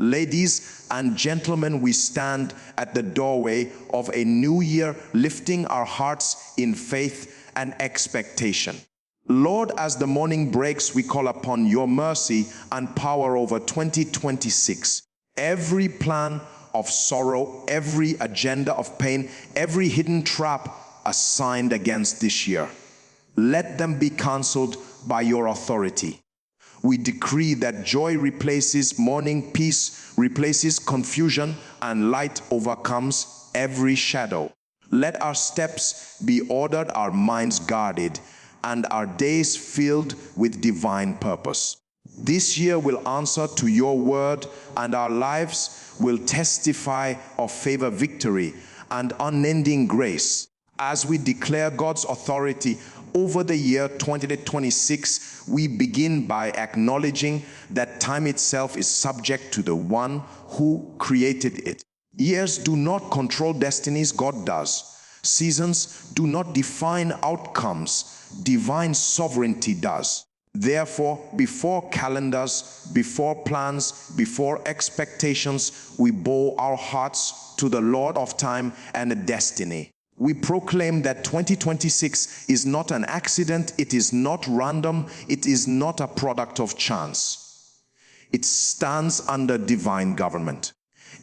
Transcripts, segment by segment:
Ladies and gentlemen, we stand at the doorway of a new year, lifting our hearts in faith and expectation. Lord, as the morning breaks, we call upon your mercy and power over 2026. Every plan of sorrow, every agenda of pain, every hidden trap assigned against this year, let them be cancelled by your authority. We decree that joy replaces mourning, peace replaces confusion, and light overcomes every shadow. Let our steps be ordered, our minds guarded, and our days filled with divine purpose. This year will answer to your word, and our lives will testify of favor, victory, and unending grace. As we declare God's authority over the year 2026, we begin by acknowledging that time itself is subject to the one who created it. Years do not control destinies, God does. Seasons do not define outcomes, divine sovereignty does. Therefore, before calendars, before plans, before expectations, we bow our hearts to the Lord of time and destiny. We proclaim that 2026 is not an accident, it is not random, it is not a product of chance. It stands under divine government.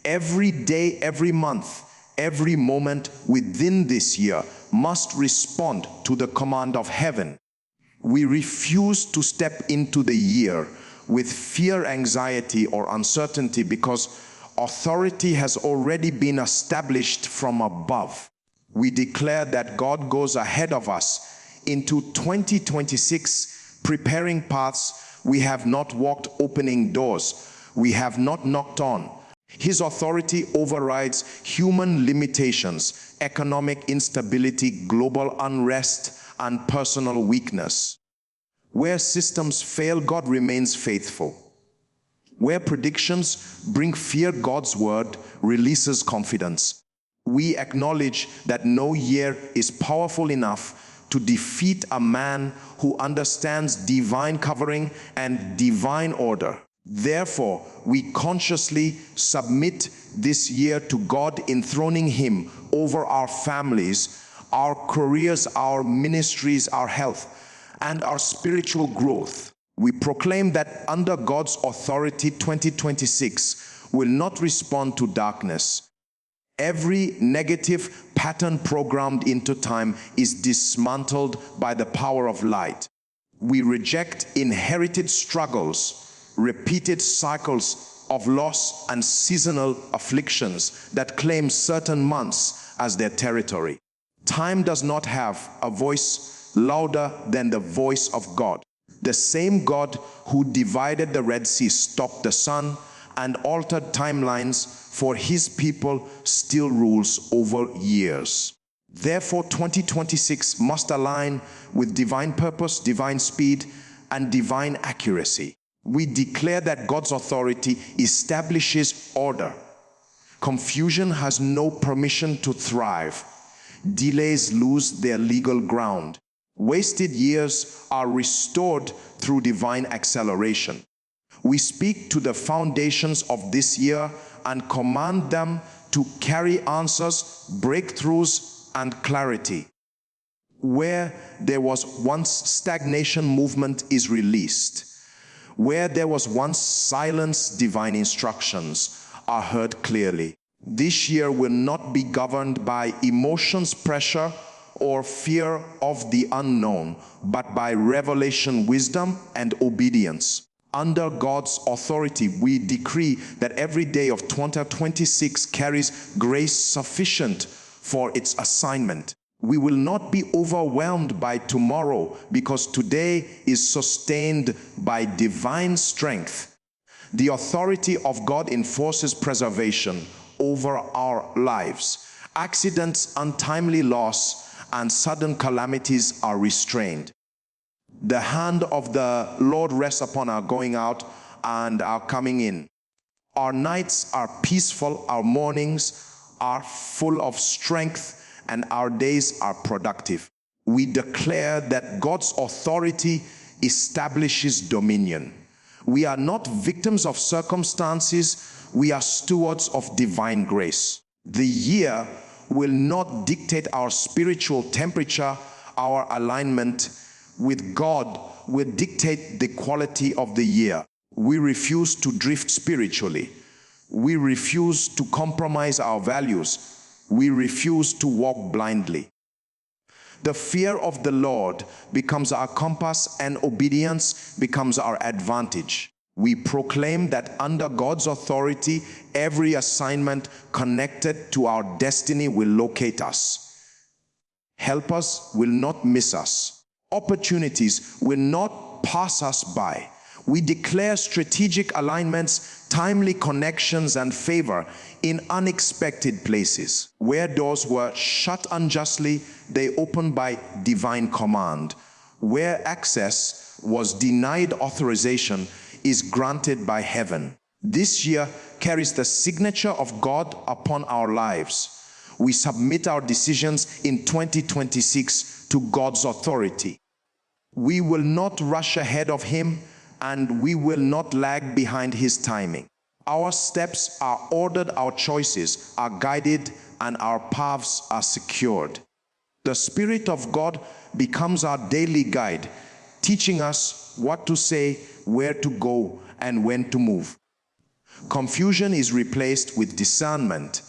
Every day, every month, every moment within this year must respond to the command of heaven. We refuse to step into the year with fear, anxiety, or uncertainty because authority has already been established from above. We declare that God goes ahead of us into 2026, preparing paths we have not walked, opening doors we have not knocked on. His authority overrides human limitations, economic instability, global unrest, and personal weakness. Where systems fail, God remains faithful. Where predictions bring fear, God's word releases confidence. We acknowledge that no year is powerful enough to defeat a man who understands divine covering and divine order. Therefore, we consciously submit this year to God, enthroning him over our families, our careers, our ministries, our health, and our spiritual growth. We proclaim that under God's authority, 2026 will not respond to darkness. Every negative pattern programmed into time is dismantled by the power of light. We reject inherited struggles, repeated cycles of loss, and seasonal afflictions that claim certain months as their territory. Time does not have a voice louder than the voice of God. The same God who divided the Red Sea, stopped the sun, and altered timelines for his people still rules over years. Therefore, 2026 must align with divine purpose, divine speed, and divine accuracy. We declare that God's authority establishes order. Confusion has no permission to thrive. Delays lose their legal ground. Wasted years are restored through divine acceleration. We speak to the foundations of this year and command them to carry answers, breakthroughs, and clarity. Where there was once stagnation, movement is released. Where there was once silence, divine instructions are heard clearly. This year will not be governed by emotions, pressure, or fear of the unknown, but by revelation, wisdom, and obedience. Under God's authority, we decree that every day of 2026 carries grace sufficient for its assignment. We will not be overwhelmed by tomorrow because today is sustained by divine strength. The authority of God enforces preservation over our lives. Accidents, untimely loss, and sudden calamities are restrained. The hand of the Lord rests upon our going out and our coming in. Our nights are peaceful, our mornings are full of strength, and our days are productive. We declare that God's authority establishes dominion. We are not victims of circumstances, we are stewards of divine grace. The year will not dictate our spiritual temperature, our alignment with God will dictate the quality of the year. We refuse to drift spiritually. We refuse to compromise our values. We refuse to walk blindly. The fear of the Lord becomes our compass and obedience becomes our advantage. We proclaim that under God's authority, every assignment connected to our destiny will locate us. Help us will not miss us. Opportunities will not pass us by. We declare strategic alignments, timely connections, and favor in unexpected places. Where doors were shut unjustly, they open by divine command. Where access was denied, authorization is granted by heaven. This year carries the signature of God upon our lives. We submit our decisions in 2026 to God's authority. We will not rush ahead of Him, and we will not lag behind His timing. Our steps are ordered, our choices are guided, and our paths are secured. The Spirit of God becomes our daily guide, teaching us what to say, where to go, and when to move. Confusion is replaced with discernment.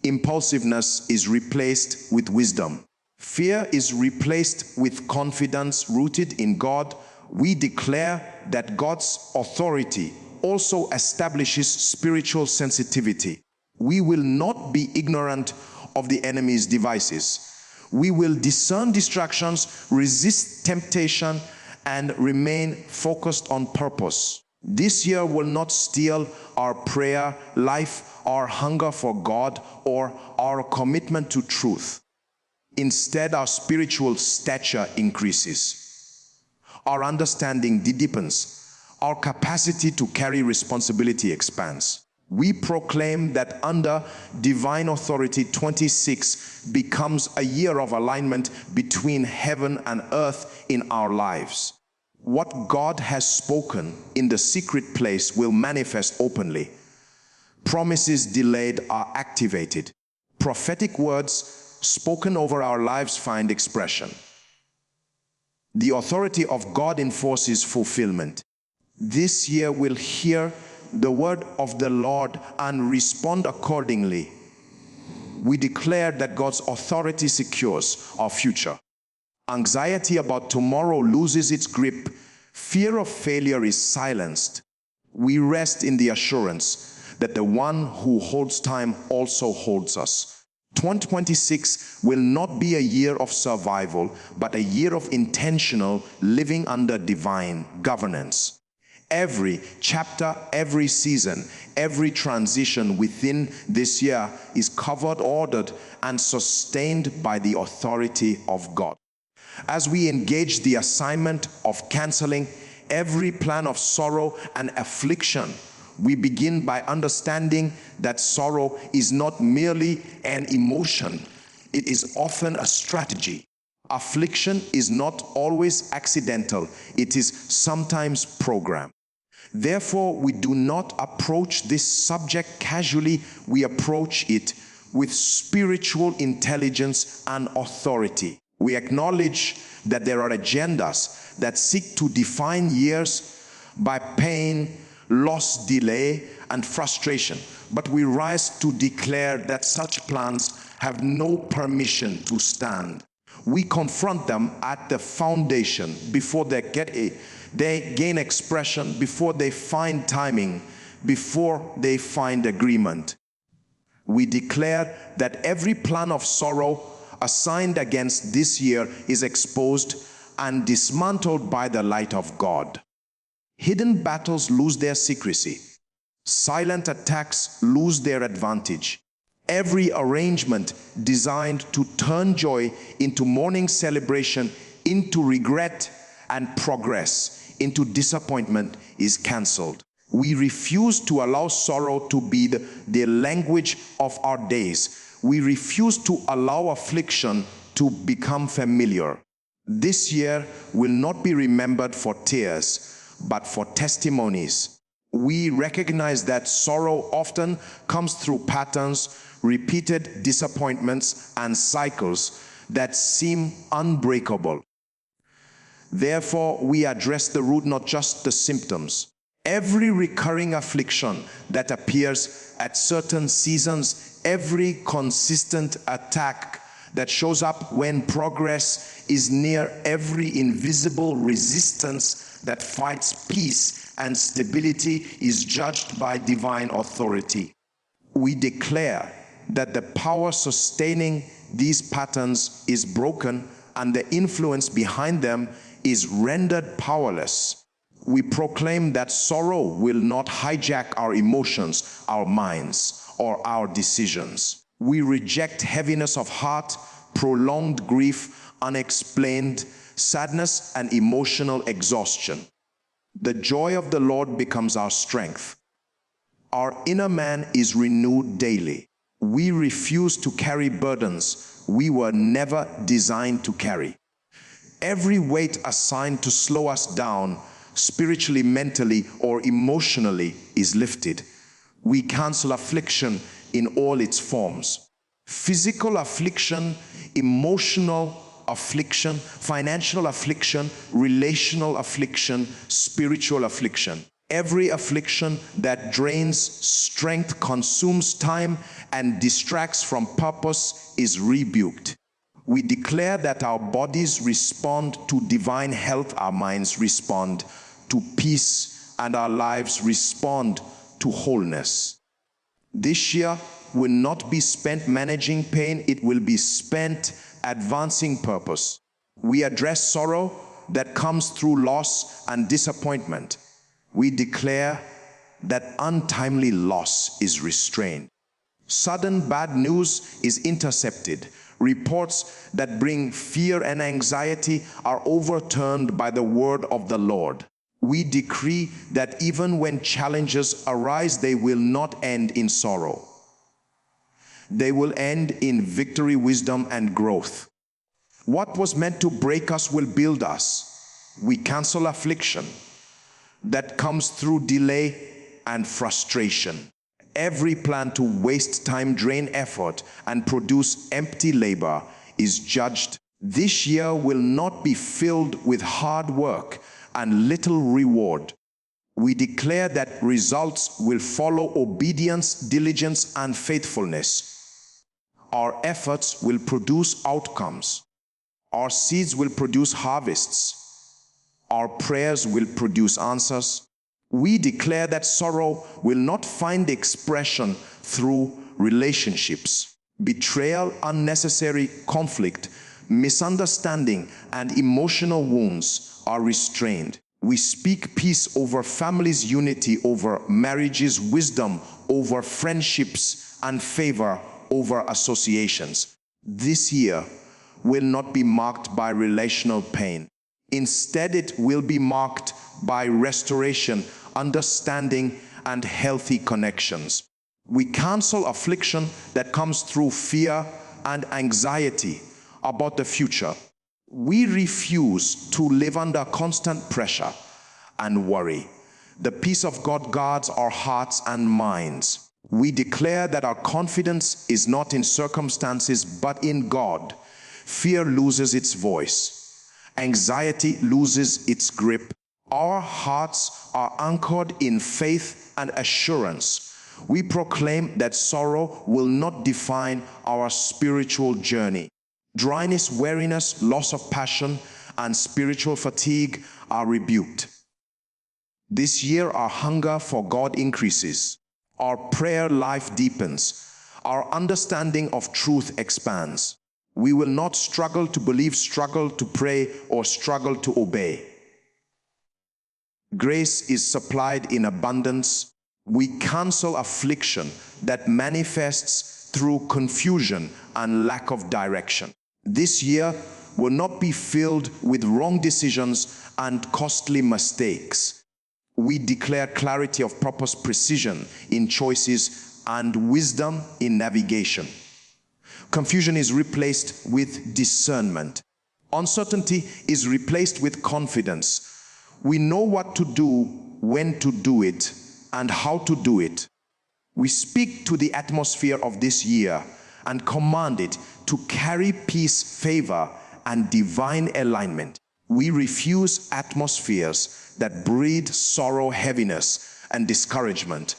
Impulsiveness is replaced with wisdom. Fear is replaced with confidence rooted in God. We declare that God's authority also establishes spiritual sensitivity. We will not be ignorant of the enemy's devices. We will discern distractions, resist temptation, and remain focused on purpose. This year will not steal our prayer life, our hunger for God, or our commitment to truth. Instead, our spiritual stature increases. Our understanding deepens. Our capacity to carry responsibility expands. We proclaim that under divine authority, 26 becomes a year of alignment between heaven and earth in our lives. What God has spoken in the secret place will manifest openly. Promises delayed are activated. Prophetic words spoken over our lives find expression. The authority of God enforces fulfillment. This year we'll hear the word of the Lord and respond accordingly. We declare that God's authority secures our future. Anxiety about tomorrow loses its grip. Fear of failure is silenced. We rest in the assurance that the one who holds time also holds us. 2026 will not be a year of survival, but a year of intentional living under divine governance. Every chapter, every season, every transition within this year is covered, ordered, and sustained by the authority of God. As we engage the assignment of canceling every plan of sorrow and affliction, we begin by understanding that sorrow is not merely an emotion, it is often a strategy. Affliction is not always accidental, it is sometimes programmed. Therefore, we do not approach this subject casually, we approach it with spiritual intelligence and authority. We acknowledge that there are agendas that seek to define years by pain, loss, delay, and frustration. But we rise to declare that such plans have no permission to stand. We confront them at the foundation before they gain expression, before they find timing, before they find agreement. We declare that every plan of sorrow assigned against this year is exposed and dismantled by the light of God. Hidden battles lose their secrecy. Silent attacks lose their advantage. Every arrangement designed to turn joy into mourning, celebration, into regret, and progress into disappointment is cancelled. We refuse to allow sorrow to be the language of our days. We refuse to allow affliction to become familiar. This year will not be remembered for tears, but for testimonies. We recognize that sorrow often comes through patterns, repeated disappointments, and cycles that seem unbreakable. Therefore, we address the root, not just the symptoms. Every recurring affliction that appears at certain seasons, every consistent attack that shows up when progress is near, every invisible resistance that fights peace and stability is judged by divine authority. We declare that the power sustaining these patterns is broken and the influence behind them is rendered powerless. We proclaim that sorrow will not hijack our emotions, our minds, or our decisions. We reject heaviness of heart, prolonged grief, unexplained sadness, and emotional exhaustion. The joy of the Lord becomes our strength. Our inner man is renewed daily. We refuse to carry burdens we were never designed to carry. Every weight assigned to slow us down, spiritually, mentally, or emotionally, is lifted. We cancel affliction in all its forms. Physical affliction, emotional affliction, financial affliction, relational affliction, spiritual affliction. Every affliction that drains strength, consumes time, and distracts from purpose is rebuked. We declare that our bodies respond to divine health, our minds respond to peace, and our lives respond to wholeness. This year will not be spent managing pain, it will be spent advancing purpose. We address sorrow that comes through loss and disappointment. We declare that untimely loss is restrained. Sudden bad news is intercepted. Reports that bring fear and anxiety are overturned by the word of the Lord. We decree that even when challenges arise, they will not end in sorrow. They will end in victory, wisdom, and growth. What was meant to break us will build us. We cancel affliction that comes through delay and frustration. Every plan to waste time, drain effort, and produce empty labor is judged. This year will not be filled with hard work and little reward. We declare that results will follow obedience, diligence, and faithfulness. Our efforts will produce outcomes. Our seeds will produce harvests. Our prayers will produce answers. We declare that sorrow will not find expression through relationships. Betrayal, unnecessary conflict, misunderstanding, and emotional wounds are restrained. We speak peace over families, unity over marriages, wisdom over friendships, and favor over associations. This year will not be marked by relational pain. Instead, it will be marked by restoration, understanding, and healthy connections. We cancel affliction that comes through fear and anxiety about the future. We refuse to live under constant pressure and worry. The peace of God guards our hearts and minds. We declare that our confidence is not in circumstances but in God. Fear loses its voice. Anxiety loses its grip. Our hearts are anchored in faith and assurance. We proclaim that sorrow will not define our spiritual journey. Dryness, weariness, loss of passion, and spiritual fatigue are rebuked. This year, our hunger for God increases. Our prayer life deepens. Our understanding of truth expands. We will not struggle to believe, struggle to pray, or struggle to obey. Grace is supplied in abundance. We cancel affliction that manifests through confusion and lack of direction. This year will not be filled with wrong decisions and costly mistakes. We declare clarity of purpose, precision in choices, and wisdom in navigation. Confusion is replaced with discernment. Uncertainty is replaced with confidence. We know what to do, when to do it, and how to do it. We speak to the atmosphere of this year and command it to carry peace, favor, and divine alignment. We refuse atmospheres that breed sorrow, heaviness, and discouragement.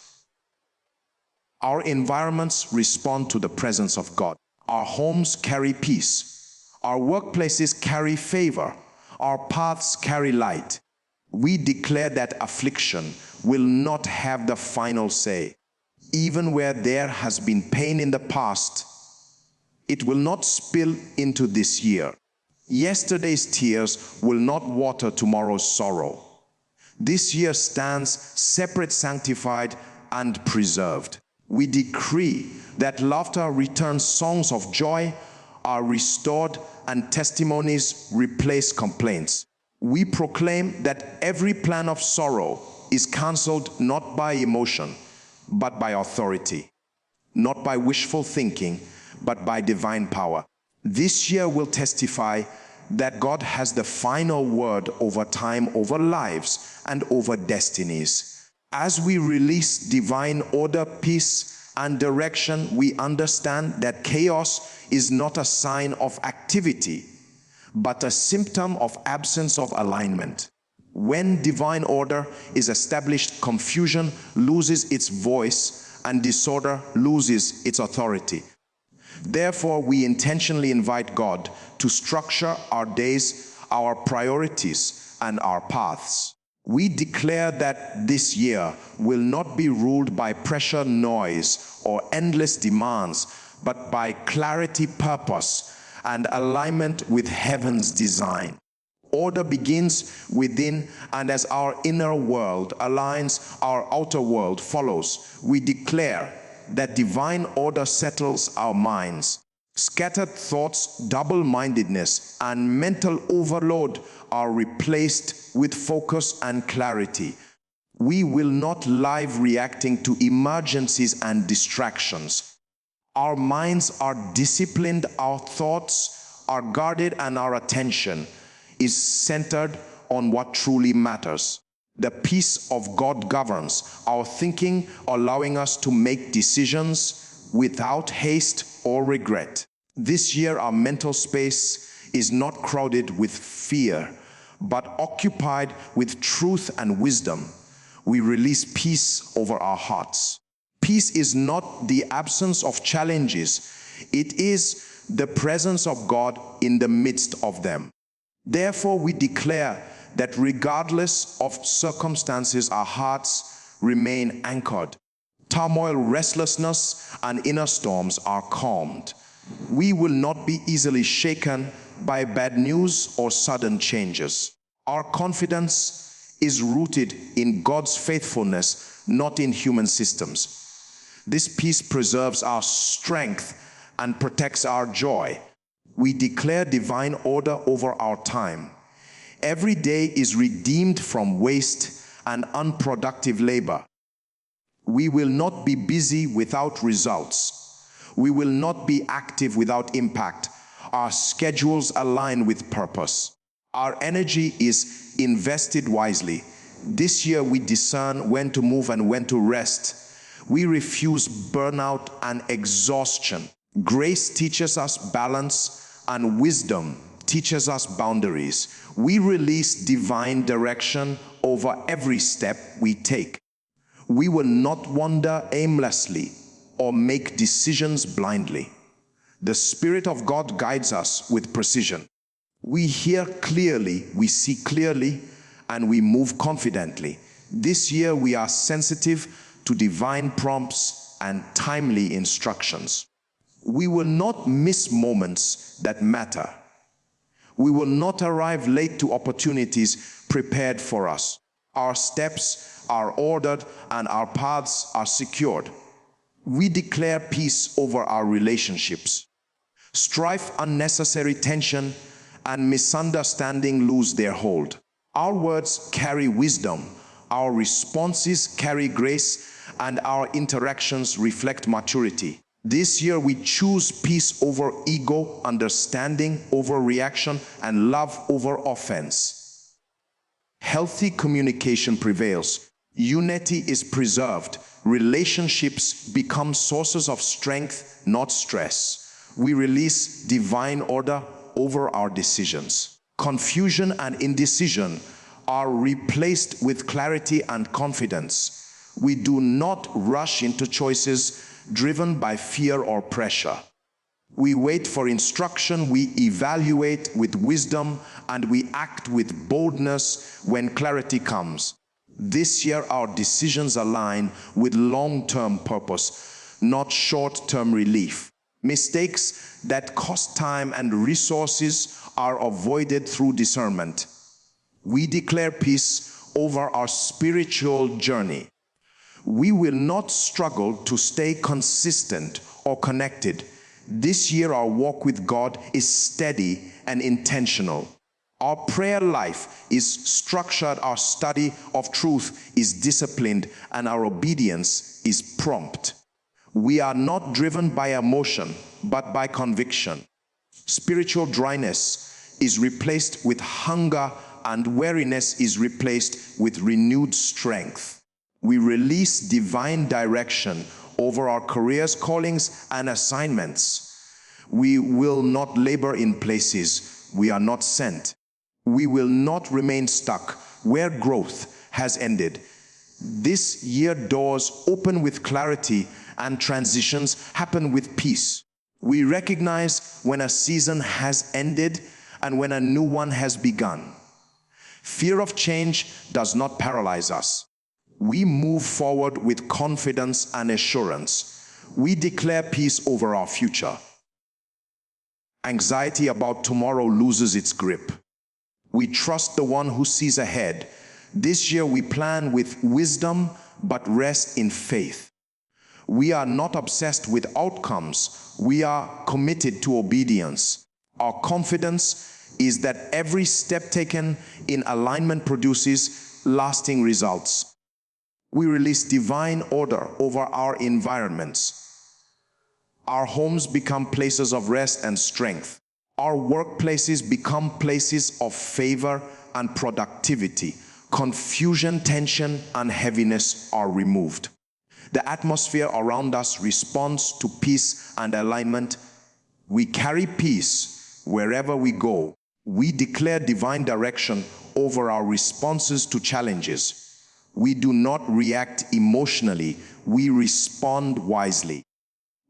Our environments respond to the presence of God. Our homes carry peace. Our workplaces carry favor. Our paths carry light. We declare that affliction will not have the final say. Even where there has been pain in the past, it will not spill into this year. Yesterday's tears will not water tomorrow's sorrow. This year stands separate, sanctified, and preserved. We decree that laughter returns, songs of joy are restored, and testimonies replace complaints. We proclaim that every plan of sorrow is cancelled, not by emotion, but by authority, not by wishful thinking, but by divine power. This year will testify that God has the final word over time, over lives, and over destinies. As we release divine order, peace, and direction, we understand that chaos is not a sign of activity, but a symptom of absence of alignment. When divine order is established, confusion loses its voice and disorder loses its authority. Therefore, we intentionally invite God to structure our days, our priorities, and our paths. We declare that this year will not be ruled by pressure, noise, or endless demands, but by clarity, purpose, and alignment with heaven's design. Order begins within, and as our inner world aligns, our outer world follows. We declare that divine order settles our minds. Scattered thoughts, double-mindedness, and mental overload are replaced with focus and clarity. We will not live reacting to emergencies and distractions. Our minds are disciplined, our thoughts are guarded, and our attention is centered on what truly matters. The peace of God governs our thinking, allowing us to make decisions without haste or regret. This year, our mental space is not crowded with fear, but occupied with truth and wisdom. We release peace over our hearts. Peace is not the absence of challenges. It is the presence of God in the midst of them. Therefore, we declare that regardless of circumstances, our hearts remain anchored. Turmoil, restlessness, and inner storms are calmed. We will not be easily shaken by bad news or sudden changes. Our confidence is rooted in God's faithfulness, not in human systems. This peace preserves our strength and protects our joy. We declare divine order over our time. Every day is redeemed from waste and unproductive labor. We will not be busy without results. We will not be active without impact. Our schedules align with purpose. Our energy is invested wisely. This year we discern when to move and when to rest. We refuse burnout and exhaustion. Grace teaches us balance, and wisdom teaches us boundaries. We release divine direction over every step we take. We will not wander aimlessly or make decisions blindly. The Spirit of God guides us with precision. We hear clearly, we see clearly, and we move confidently. This year we are sensitive to divine prompts and timely instructions. We will not miss moments that matter. We will not arrive late to opportunities prepared for us. Our steps are ordered and our paths are secured. We declare peace over our relationships. Strife, unnecessary tension, and misunderstanding lose their hold. Our words carry wisdom, our responses carry grace, and our interactions reflect maturity. This year we choose peace over ego, understanding over reaction, and love over offense. Healthy communication prevails. Unity is preserved. Relationships become sources of strength, not stress. We release divine order over our decisions. Confusion and indecision are replaced with clarity and confidence. We do not rush into choices driven by fear or pressure. We wait for instruction, we evaluate with wisdom, and we act with boldness when clarity comes. This year, our decisions align with long-term purpose, not short-term relief. Mistakes that cost time and resources are avoided through discernment. We declare peace over our spiritual journey. We will not struggle to stay consistent or connected. This year, our walk with God is steady and intentional. Our prayer life is structured, our study of truth is disciplined, and our obedience is prompt. We are not driven by emotion, but by conviction. Spiritual dryness is replaced with hunger, and weariness is replaced with renewed strength. We release divine direction over our careers, callings, and assignments. We will not labor in places we are not sent. We will not remain stuck where growth has ended. This year, doors open with clarity and transitions happen with peace. We recognize when a season has ended and when a new one has begun. Fear of change does not paralyze us. We move forward with confidence and assurance. We declare peace over our future. Anxiety about tomorrow loses its grip. We trust the one who sees ahead. This year we plan with wisdom, but rest in faith. We are not obsessed with outcomes. We are committed to obedience. Our confidence is that every step taken in alignment produces lasting results. We release divine order over our environments. Our homes become places of rest and strength. Our workplaces become places of favor and productivity. Confusion, tension, and heaviness are removed. The atmosphere around us responds to peace and alignment. We carry peace wherever we go. We declare divine direction over our responses to challenges. We do not react emotionally. We respond wisely.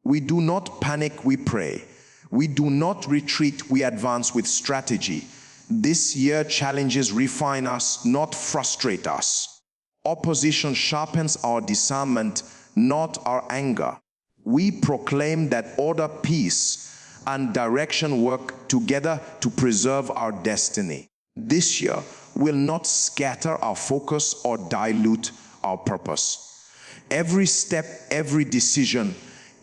We do not panic, we pray. We do not retreat, we advance with strategy. This year, challenges refine us, not frustrate us. Opposition sharpens our discernment, not our anger. We proclaim that order, peace, and direction work together to preserve our destiny. This year will not scatter our focus or dilute our purpose. Every step, every decision,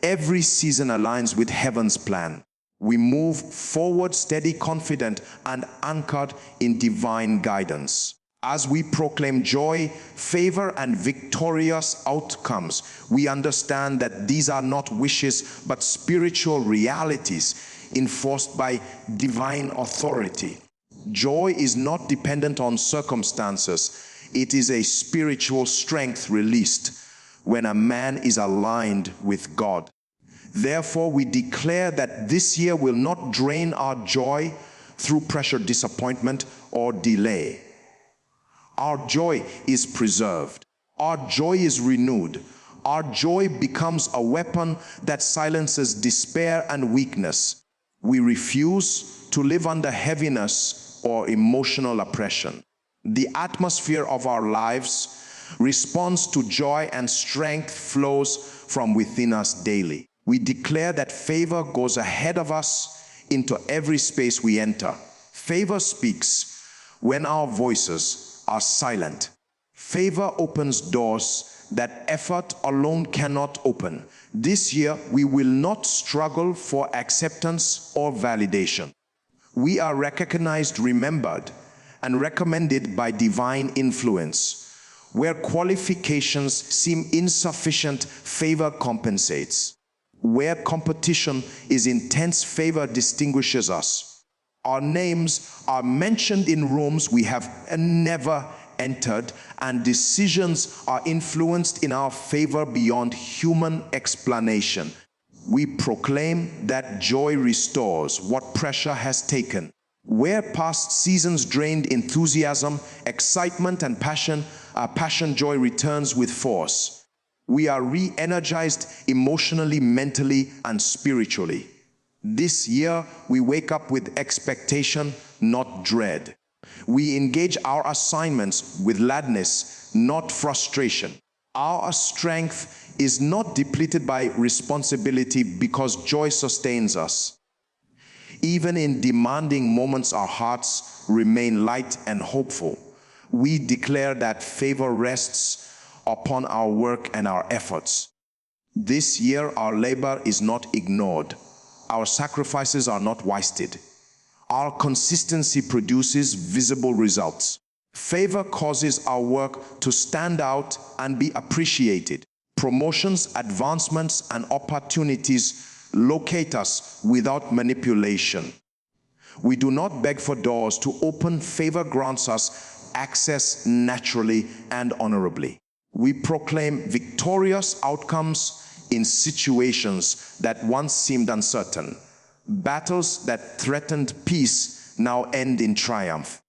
every season aligns with heaven's plan. We move forward steady, confident, and anchored in divine guidance. As we proclaim joy, favor, and victorious outcomes, we understand that these are not wishes, but spiritual realities enforced by divine authority. Joy is not dependent on circumstances. It is a spiritual strength released when a man is aligned with God. Therefore, we declare that this year will not drain our joy through pressure, disappointment, or delay. Our joy is preserved. Our joy is renewed. Our joy becomes a weapon that silences despair and weakness. We refuse to live under heaviness or emotional oppression. The atmosphere of our lives responds to joy, and strength flows from within us daily. We declare that favor goes ahead of us into every space we enter. Favor speaks when our voices are silent. Favor opens doors that effort alone cannot open. This year, we will not struggle for acceptance or validation. We are recognized, remembered, and recommended by divine influence. Where qualifications seem insufficient, favor compensates. Where competition is intense, favor distinguishes us. Our names are mentioned in rooms we have never entered, and decisions are influenced in our favor beyond human explanation. We proclaim that joy restores what pressure has taken. Where past seasons drained enthusiasm, excitement, and passion, joy returns with force. We are re-energized emotionally, mentally, and spiritually. This year, we wake up with expectation, not dread. We engage our assignments with gladness, not frustration. Our strength is not depleted by responsibility because joy sustains us. Even in demanding moments, our hearts remain light and hopeful. We declare that favor rests upon our work and our efforts. This year, our labor is not ignored. Our sacrifices are not wasted. Our consistency produces visible results. Favor causes our work to stand out and be appreciated. Promotions, advancements, and opportunities locate us without manipulation. We do not beg for doors to open. Favor grants us access naturally and honorably. We proclaim victorious outcomes in situations that once seemed uncertain. Battles that threatened peace now end in triumph.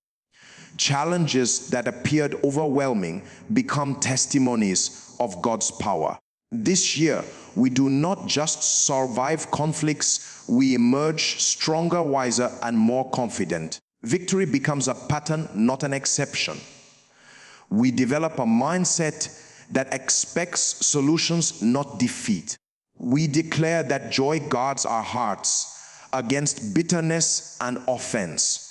Challenges that appeared overwhelming become testimonies of God's power. This year, we do not just survive conflicts, we emerge stronger, wiser, and more confident. Victory becomes a pattern, not an exception. We develop a mindset that expects solutions, not defeat. We declare that joy guards our hearts against bitterness and offense.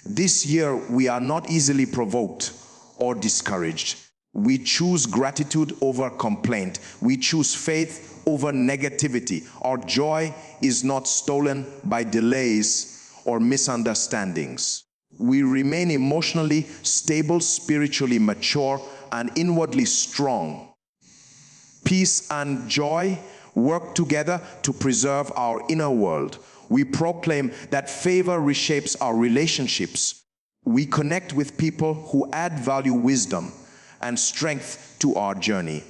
This year, we are not easily provoked or discouraged. We choose gratitude over complaint. We choose faith over negativity. Our joy is not stolen by delays or misunderstandings. We remain emotionally stable, spiritually mature, and inwardly strong. Peace and joy work together to preserve our inner world. We proclaim that favor reshapes our relationships. We connect with people who add value, wisdom, and strength to our journey.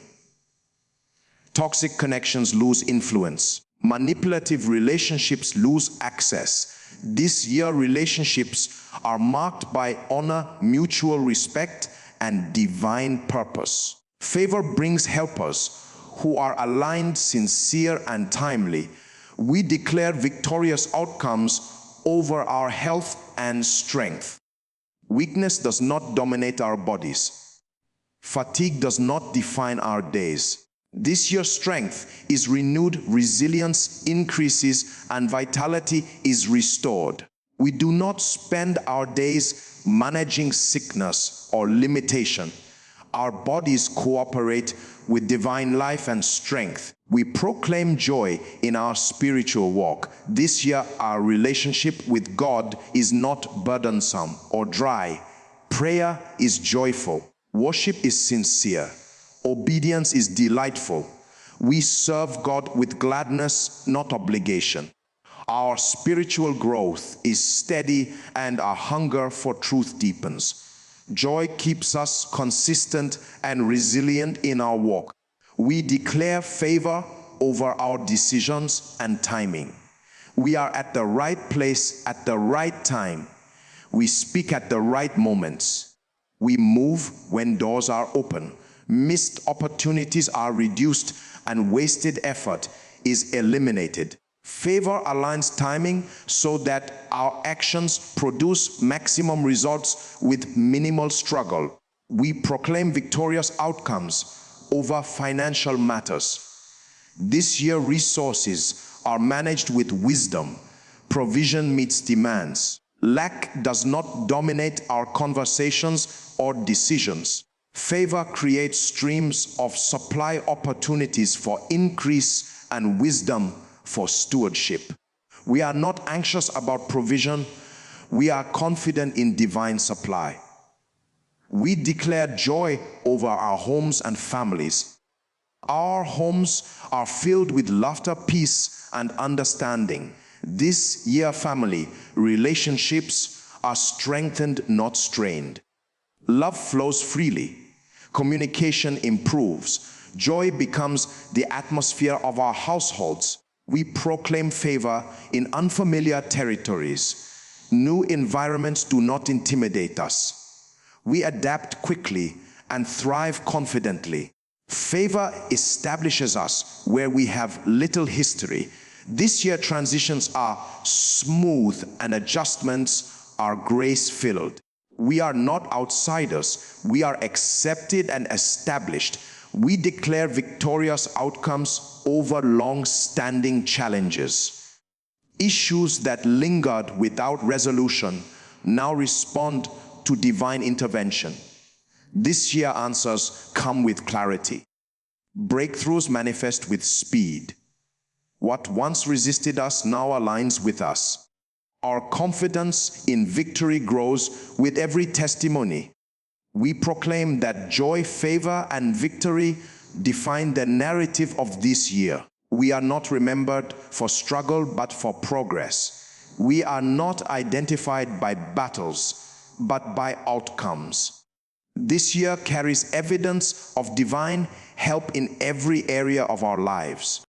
Toxic connections lose influence. Manipulative relationships lose access. This year, relationships are marked by honor, mutual respect, and divine purpose. Favor brings helpers who are aligned, sincere, and timely. We declare victorious outcomes over our health and strength. Weakness does not dominate our bodies. Fatigue does not define our days. This year's strength is renewed, resilience increases, and vitality is restored. We do not spend our days managing sickness or limitation. Our bodies cooperate with divine life and strength. We proclaim joy in our spiritual walk. This year, our relationship with God is not burdensome or dry. Prayer is joyful. Worship is sincere. Obedience is delightful. We serve God with gladness, not obligation. Our spiritual growth is steady and our hunger for truth deepens. Joy keeps us consistent and resilient in our walk. We declare favor over our decisions and timing. We are at the right place at the right time. We speak at the right moments. We move when doors are open. Missed opportunities are reduced and wasted effort is eliminated. Favor aligns timing so that our actions produce maximum results with minimal struggle. We proclaim victorious outcomes over financial matters. This year, resources are managed with wisdom. Provision meets demands. Lack does not dominate our conversations or decisions. Favor creates streams of supply, opportunities for increase, and wisdom for stewardship. We are not anxious about provision. We are confident in divine supply. We declare joy over our homes and families. Our homes are filled with laughter, peace, and understanding. This year, family, relationships are strengthened, not strained. Love flows freely. Communication improves. Joy becomes the atmosphere of our households. We proclaim favor in unfamiliar territories. New environments do not intimidate us. We adapt quickly and thrive confidently. Favor establishes us where we have little history. This year, transitions are smooth and adjustments are grace-filled. We are not outsiders. We are accepted and established. We declare victorious outcomes over long-standing challenges. Issues that lingered without resolution now respond to divine intervention. This year, answers come with clarity. Breakthroughs manifest with speed. What once resisted us now aligns with us. Our confidence in victory grows with every testimony. We proclaim that joy, favor, and victory define the narrative of this year. We are not remembered for struggle, but for progress. We are not identified by battles, but by outcomes. This year carries evidence of divine help in every area of our lives.